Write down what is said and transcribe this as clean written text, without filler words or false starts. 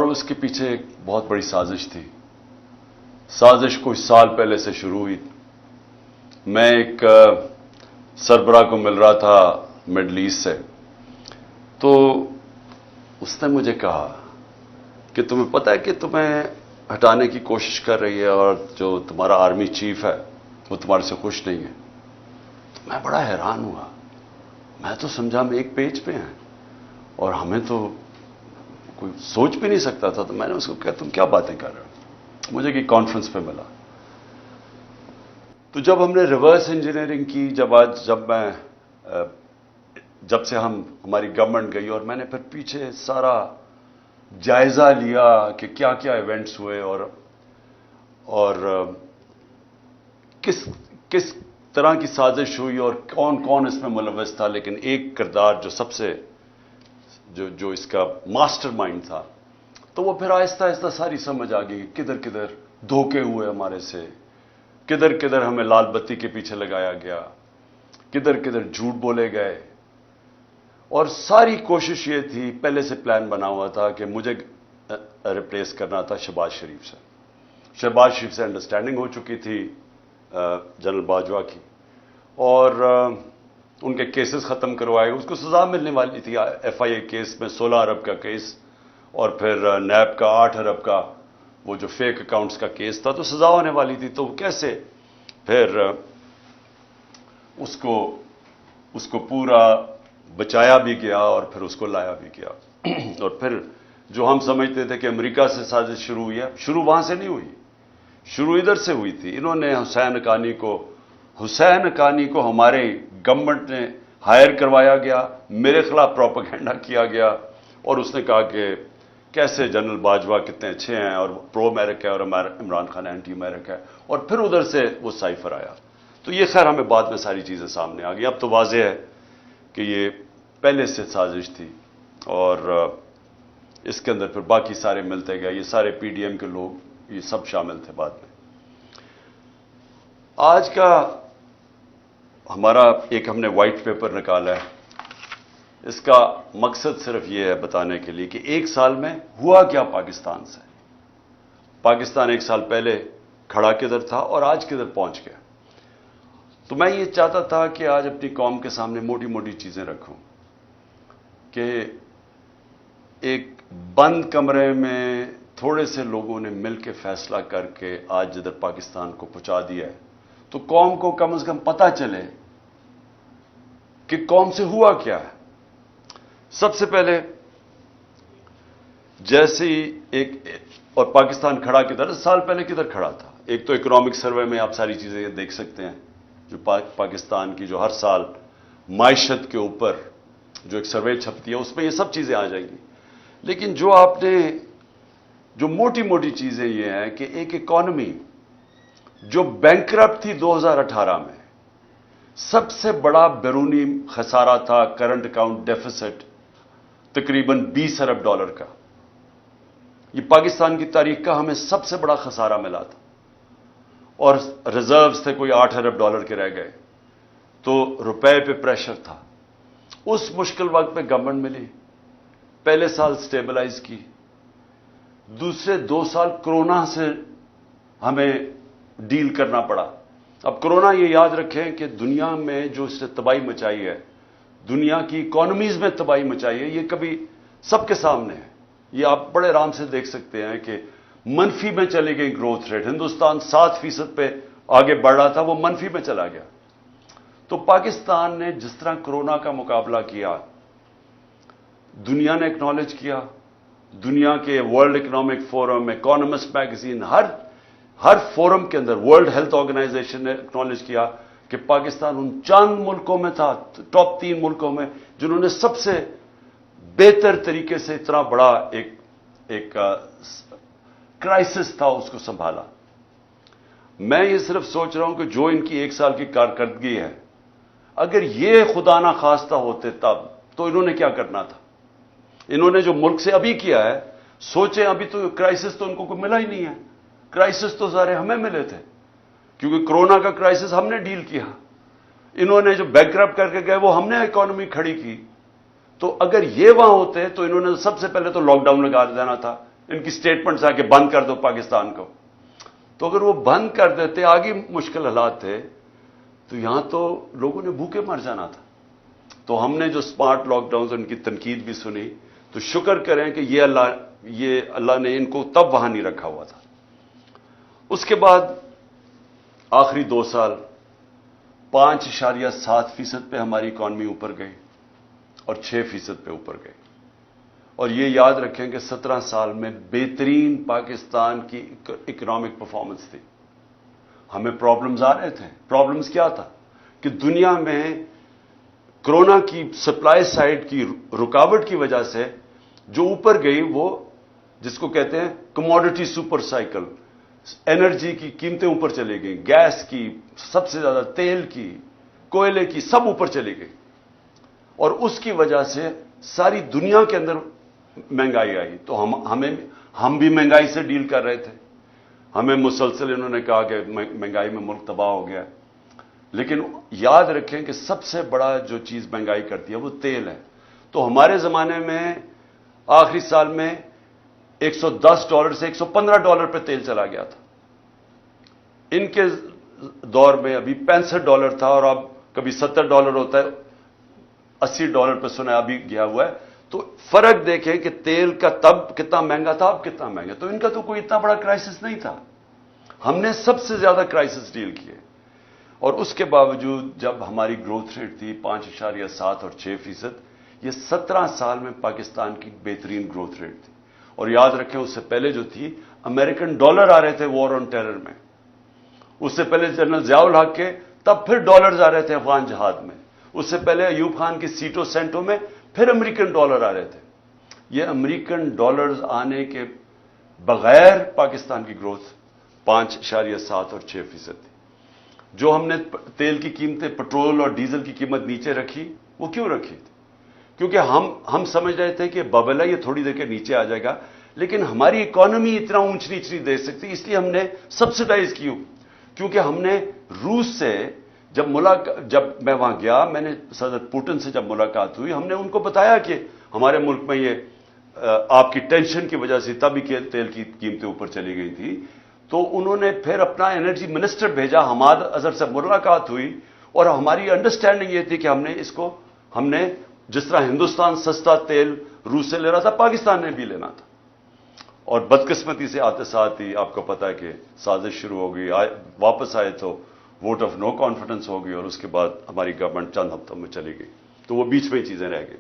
اس کے پیچھے ایک بہت بڑی سازش تھی. سازش کچھ سال پہلے سے شروع ہوئی. میں ایک سربراہ کو مل رہا تھا مڈل ایسٹ سے، تو اس نے مجھے کہا کہ تمہیں پتہ ہے کہ تمہیں ہٹانے کی کوشش کر رہی ہے اور جو تمہارا آرمی چیف ہے وہ تمہارے سے خوش نہیں ہے. تو میں بڑا حیران ہوا. میں تو سمجھا ہم ایک پیج پہ ہیں اور ہمیں تو کوئی سوچ بھی نہیں سکتا تھا. تو میں نے اس کو کہا تم کیا باتیں کر رہے ہو؟ مجھے کہ کانفرنس پہ ملا. تو جب ہم نے ریورس انجینئرنگ کی، جب سے ہماری گورنمنٹ گئی اور میں نے پھر پیچھے سارا جائزہ لیا کہ کیا کیا ایونٹس ہوئے اور کس طرح کی سازش ہوئی اور کون کون اس میں ملوث تھا، لیکن ایک کردار جو سب سے جو اس کا ماسٹر مائنڈ تھا، تو وہ پھر آہستہ آہستہ ساری سمجھ آ گئی. کدھر کدھر دھوکے ہوئے ہمارے سے، کدھر کدھر ہمیں لال بتی کے پیچھے لگایا گیا، کدھر کدھر جھوٹ بولے گئے. اور ساری کوشش یہ تھی، پہلے سے پلان بنا ہوا تھا کہ مجھے ریپلیس کرنا تھا شہباز شریف سے. شہباز شریف سے انڈرسٹینڈنگ ہو چکی تھی جنرل باجوہ کی، اور ان کے کیسز ختم کروائے. اس کو سزا ملنے والی تھی. ایف آئی اے کیس میں 16 ارب کا کیس اور پھر نیب کا 8 ارب کا وہ جو فیک اکاؤنٹس کا کیس تھا، تو سزا ہونے والی تھی. تو کیسے پھر اس کو پورا بچایا بھی گیا اور پھر اس کو لایا بھی گیا. اور پھر جو ہم سمجھتے تھے کہ امریکہ سے سازش شروع ہوئی ہے، شروع وہاں سے نہیں ہوئی، شروع ادھر سے ہوئی تھی. انہوں نے حسین حقانی کو ہمارے گورنمنٹ نے ہائر کروایا گیا، میرے خلاف پروپیگنڈا کیا گیا اور اس نے کہا کہ کیسے جنرل باجوہ کتنے اچھے ہیں اور پرو امریکہ ہے اور عمران خان اینٹی امریکہ ہے. اور پھر ادھر سے وہ سائفر آیا. تو یہ خیر ہمیں بعد میں ساری چیزیں سامنے آ گئی. اب تو واضح ہے کہ یہ پہلے سے سازش تھی اور اس کے اندر پھر باقی سارے ملتے گئے. یہ سارے پی ڈی ایم کے لوگ یہ سب شامل تھے بعد میں. آج کا ہمارا ہم نے وائٹ پیپر نکالا ہے. اس کا مقصد صرف یہ ہے بتانے کے لیے کہ ایک سال میں ہوا کیا پاکستان سے. پاکستان ایک سال پہلے کھڑا کدھر تھا اور آج کدھر پہنچ گیا. تو میں یہ چاہتا تھا کہ آج اپنی قوم کے سامنے موٹی موٹی چیزیں رکھوں کہ ایک بند کمرے میں تھوڑے سے لوگوں نے مل کے فیصلہ کر کے آج جدھر پاکستان کو پہنچا دیا ہے، تو قوم کو کم از کم پتہ چلے کہ قوم سے ہوا کیا ہے. سب سے پہلے جیسے اور پاکستان کھڑا کدھر، سال پہلے کدھر کھڑا تھا. ایک تو اکنامک سروے میں آپ ساری چیزیں دیکھ سکتے ہیں جو پاکستان کی جو ہر سال معیشت کے اوپر جو ایک سروے چھپتی ہے، اس میں یہ سب چیزیں آ جائیں گی. لیکن جو موٹی موٹی چیزیں یہ ہیں کہ ایک اکانومی جو بینکرپٹ تھی 2018 میں، سب سے بڑا بیرونی خسارہ تھا کرنٹ اکاؤنٹ ڈیفیسٹ تقریباً 20 ارب ڈالر کا. یہ پاکستان کی تاریخ کا ہمیں سب سے بڑا خسارہ ملا تھا اور ریزروز تھے کوئی 8 ارب ڈالر کے رہ گئے. تو روپے پہ پریشر تھا. اس مشکل وقت پہ گورنمنٹ ملی، پہلے سال سٹیبلائز کی، دوسرے 2 سال کرونا سے ہمیں ڈیل کرنا پڑا. اب کرونا یہ یاد رکھیں کہ دنیا میں جو اس نے تباہی مچائی ہے، دنیا کی اکانومیز میں تباہی مچائی ہے، یہ کبھی سب کے سامنے ہے. یہ آپ بڑے آرام سے دیکھ سکتے ہیں کہ منفی میں چلی گئی گروتھ ریٹ. ہندوستان 7% پہ آگے بڑھ رہا تھا، وہ منفی میں چلا گیا. تو پاکستان نے جس طرح کرونا کا مقابلہ کیا، دنیا نے اکنالج کیا. دنیا کے World Economic Forum, Economist magazine, ہر فورم کے اندر ورلڈ ہیلتھ آرگنائزیشن نے اکنالج کیا کہ پاکستان ان چند ملکوں میں تھا، ٹاپ 3 ملکوں میں، جنہوں نے سب سے بہتر طریقے سے اتنا بڑا ایک کرائسس تھا اس کو سنبھالا. میں یہ صرف سوچ رہا ہوں کہ جو ان کی 1 سال کی کارکردگی ہے، اگر یہ خدا نہ خواستہ ہوتے تب تو انہوں نے کیا کرنا تھا. انہوں نے جو ملک سے ابھی کیا ہے، سوچیں ابھی تو کرائسس تو ان کو کوئی ملا ہی نہیں ہے. کرائسس تو سارے ہمیں ملے تھے کیونکہ کرونا کا کرائسس ہم نے ڈیل کیا. انہوں نے جو بینکرپٹ کر کے گئے وہ ہم نے اکانومی کھڑی کی. تو اگر یہ وہاں ہوتے تو انہوں نے سب سے پہلے تو لاک ڈاؤن لگا دینا تھا ان کی سٹیٹمنٹس آ کے بند کر دو پاکستان کو. تو اگر وہ بند کر دیتے, آگے مشکل حالات تھے, تو یہاں تو لوگوں نے بھوکے مر جانا تھا. تو ہم نے جو اسمارٹ لاک ڈاؤن ان کی تنقید بھی سنی, تو شکر کریں کہ یہ اللہ نے ان کو تب وہاں نہیں رکھا ہوا تھا. اس کے بعد آخری 2 سال 5.7% پہ ہماری اکانومی اوپر گئی اور 6% پہ اوپر گئی. اور یہ یاد رکھیں کہ 17 سال میں بہترین پاکستان کی اکنامک پرفارمنس تھی. ہمیں پرابلمز آ رہے تھے. پرابلمز کیا تھا کہ دنیا میں کرونا کی سپلائی سائڈ کی رکاوٹ کی وجہ سے جو اوپر گئی, وہ جس کو کہتے ہیں کموڈٹی سپر سائیکل, انرجی کی قیمتیں اوپر چلی گئی, گیس کی سب سے زیادہ, تیل کی, کوئلے کی, سب اوپر چلی گئی. اور اس کی وجہ سے ساری دنیا کے اندر مہنگائی آئی. تو ہم بھی مہنگائی سے ڈیل کر رہے تھے. ہمیں مسلسل انہوں نے کہا کہ مہنگائی میں ملک تباہ ہو گیا. لیکن یاد رکھیں کہ سب سے بڑا جو چیز مہنگائی کرتی ہے وہ تیل ہے. تو ہمارے زمانے میں آخری سال میں $110 سے $115 پہ تیل چلا گیا تھا. ان کے دور میں ابھی $65 تھا, اور اب کبھی $70 ہوتا ہے, $80 پہ سنا ابھی گیا ہوا ہے. تو فرق دیکھیں کہ تیل کا تب کتنا مہنگا تھا, اب کتنا مہنگا. تو ان کا تو کوئی اتنا بڑا کرائسس نہیں تھا. ہم نے سب سے زیادہ کرائسس ڈیل کیے. اور اس کے باوجود جب ہماری گروتھ ریٹ تھی 5.7 اور 6%, یہ 17 سال میں پاکستان کی بہترین گروتھ ریٹ تھی. اور یاد رکھیں اس سے پہلے جو تھی, امریکن ڈالر آ رہے تھے وار آن ٹیرر میں. اس سے پہلے جنرل ضیاء الحق کے تب پھر ڈالرز آ رہے تھے افغان جہاد میں. اس سے پہلے ایوب خان کی سیٹوں سینٹوں میں پھر امریکن ڈالر آ رہے تھے. یہ امریکن ڈالرز آنے کے بغیر پاکستان کی گروتھ 5.7 اور 6% تھی. جو ہم نے تیل کی قیمتیں, پٹرول اور ڈیزل کی قیمت نیچے رکھی, وہ کیوں رکھی تھی؟ کیونکہ ہم سمجھ رہے تھے کہ ببل ہے, یہ تھوڑی دیر کے نیچے آ جائے گا, لیکن ہماری اکانومی اتنا اونچ نیچ نہیں دے سکتی, اس لیے ہم نے سبسڈائز کی. کیونکہ ہم نے روس سے جب میں وہاں گیا, میں نے صدر پوٹن سے جب ملاقات ہوئی, ہم نے ان کو بتایا کہ ہمارے ملک میں یہ آپ کی ٹینشن کی وجہ سے تبھی تیل کی قیمتیں اوپر چلی گئی تھی. تو انہوں نے پھر اپنا انرجی منسٹر بھیجا, حماد اظہر سے ملاقات ہوئی, اور ہماری انڈرسٹینڈنگ یہ تھی کہ ہم نے جس طرح ہندوستان سستا تیل روس سے لے رہا تھا, پاکستان نے بھی لینا تھا. اور بدقسمتی سے آتے ساتھ ہی آپ کو پتا ہے کہ سازش شروع ہو گئی. واپس آئے تو ووٹ آف نو کانفیڈنس ہو گئی, اور اس کے بعد ہماری گورنمنٹ چند ہفتوں میں چلی گئی. تو وہ بیچ میں ہی چیزیں رہ گئی.